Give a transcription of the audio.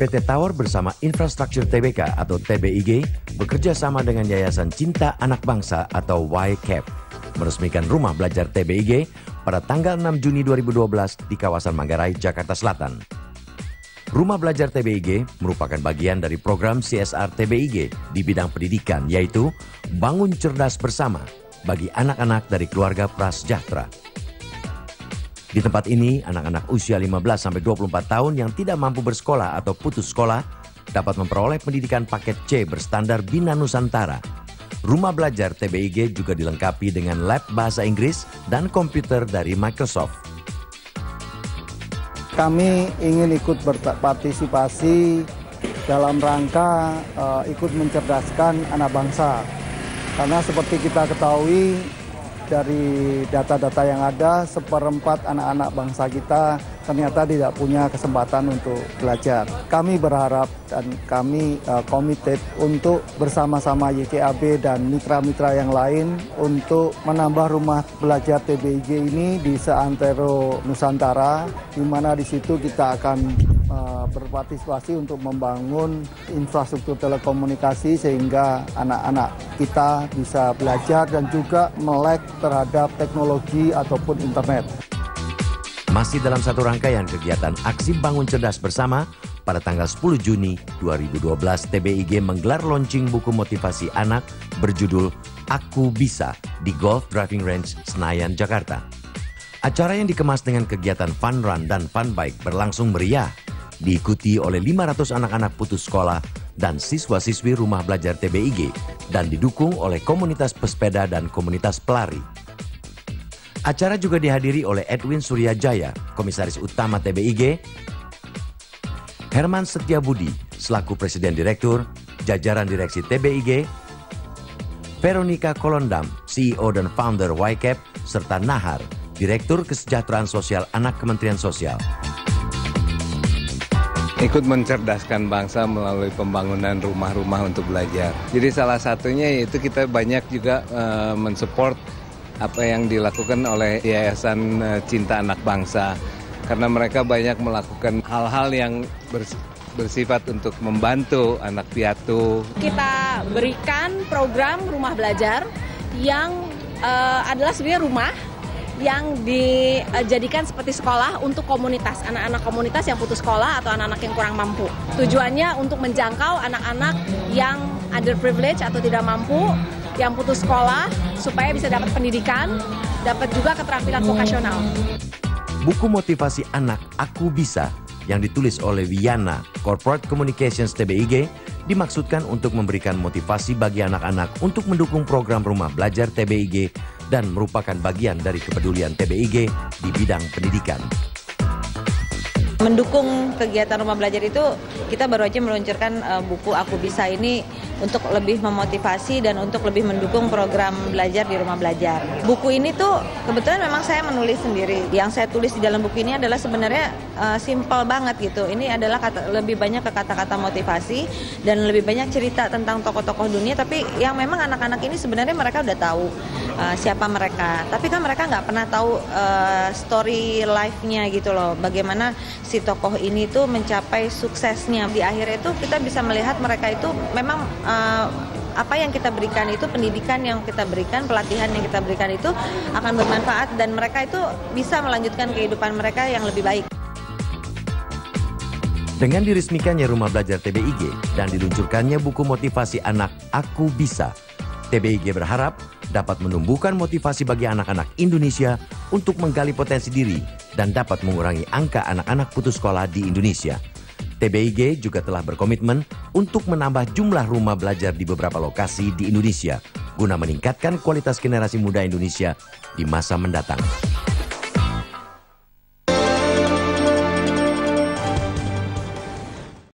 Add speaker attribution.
Speaker 1: PT Tower bersama Infrastruktur Tbk atau TBIG bekerja sama dengan Yayasan Cinta Anak Bangsa atau YCAP meresmikan rumah belajar TBIG pada tanggal 6 Juni 2012 di kawasan Manggarai, Jakarta Selatan. Rumah belajar TBIG merupakan bagian dari program CSR TBIG di bidang pendidikan, yaitu Bangun Cerdas Bersama bagi anak-anak dari keluarga prasejahtera. Di tempat ini, anak-anak usia 15-24 tahun yang tidak mampu bersekolah atau putus sekolah dapat memperoleh pendidikan paket C berstandar Bina Nusantara. Rumah belajar TBIG juga dilengkapi dengan lab bahasa Inggris dan komputer dari Microsoft.
Speaker 2: Kami ingin ikut berpartisipasi dalam rangka ikut mencerdaskan anak bangsa. Karena seperti kita ketahui, dari data-data yang ada, 1/4 anak-anak bangsa kita ternyata tidak punya kesempatan untuk belajar. Kami berharap dan kami komited untuk bersama-sama YCAB dan mitra-mitra yang lain untuk menambah rumah belajar TBIG ini di seantero Nusantara, di mana di situ kita akan berpartisipasi untuk membangun infrastruktur telekomunikasi sehingga anak-anak kita bisa belajar dan juga melek terhadap teknologi ataupun internet.
Speaker 1: Masih dalam satu rangkaian kegiatan Aksi Bangun Cerdas Bersama, pada tanggal 10 Juni 2012 TBIG menggelar launching buku motivasi anak berjudul Aku Bisa di Golf Driving Range Senayan, Jakarta. Acara yang dikemas dengan kegiatan fun run dan fun bike berlangsung meriah, diikuti oleh 500 anak-anak putus sekolah dan siswa-siswi rumah belajar TBIG dan didukung oleh komunitas pesepeda dan komunitas pelari. Acara juga dihadiri oleh Edwin Suryajaya, Komisaris Utama TBIG, Herman Setiabudi, selaku Presiden Direktur, jajaran Direksi TBIG, Veronica Kolondam, CEO dan Founder YCAP, serta Nahar, Direktur Kesejahteraan Sosial Anak Kementerian Sosial.
Speaker 3: Ikut mencerdaskan bangsa melalui pembangunan rumah-rumah untuk belajar. Jadi salah satunya yaitu kita banyak juga mensupport apa yang dilakukan oleh Yayasan Cinta Anak Bangsa. Karena mereka banyak melakukan hal-hal yang bersifat untuk membantu anak piatu.
Speaker 4: Kita berikan program rumah belajar yang adalah sebenarnya rumah yang dijadikan seperti sekolah untuk komunitas, anak-anak komunitas yang putus sekolah atau anak-anak yang kurang mampu. Tujuannya untuk menjangkau anak-anak yang underprivileged atau tidak mampu, yang putus sekolah, supaya bisa dapat pendidikan, dapat juga keterampilan vokasional.
Speaker 1: Buku motivasi anak Aku Bisa yang ditulis oleh Wiyana, Corporate Communications TBIG, dimaksudkan untuk memberikan motivasi bagi anak-anak untuk mendukung program rumah belajar TBIG dan merupakan bagian dari kepedulian TBIG di bidang pendidikan.
Speaker 5: Mendukung kegiatan rumah belajar itu, kita baru aja meluncurkan buku Aku Bisa ini untuk lebih memotivasi dan untuk lebih mendukung program belajar di rumah belajar. Buku ini tuh kebetulan memang saya menulis sendiri. Yang saya tulis di dalam buku ini adalah sebenarnya simple banget gitu. Ini adalah lebih banyak ke kata-kata motivasi dan lebih banyak cerita tentang tokoh-tokoh dunia. Tapi yang memang anak-anak ini sebenarnya mereka udah tahu siapa mereka. Tapi kan mereka nggak pernah tahu story life-nya gitu loh. Bagaimana si tokoh ini tuh mencapai suksesnya. Di akhir itu kita bisa melihat mereka itu memang apa yang kita berikan itu, pendidikan yang kita berikan, pelatihan yang kita berikan itu akan bermanfaat dan mereka itu bisa melanjutkan kehidupan mereka yang lebih baik.
Speaker 1: Dengan diresmikannya rumah belajar TBIG dan diluncurkannya buku motivasi anak Aku Bisa, TBIG berharap dapat menumbuhkan motivasi bagi anak-anak Indonesia untuk menggali potensi diri dan dapat mengurangi angka anak-anak putus sekolah di Indonesia. TBIG juga telah berkomitmen untuk menambah jumlah rumah belajar di beberapa lokasi di Indonesia guna meningkatkan kualitas generasi muda Indonesia di masa mendatang.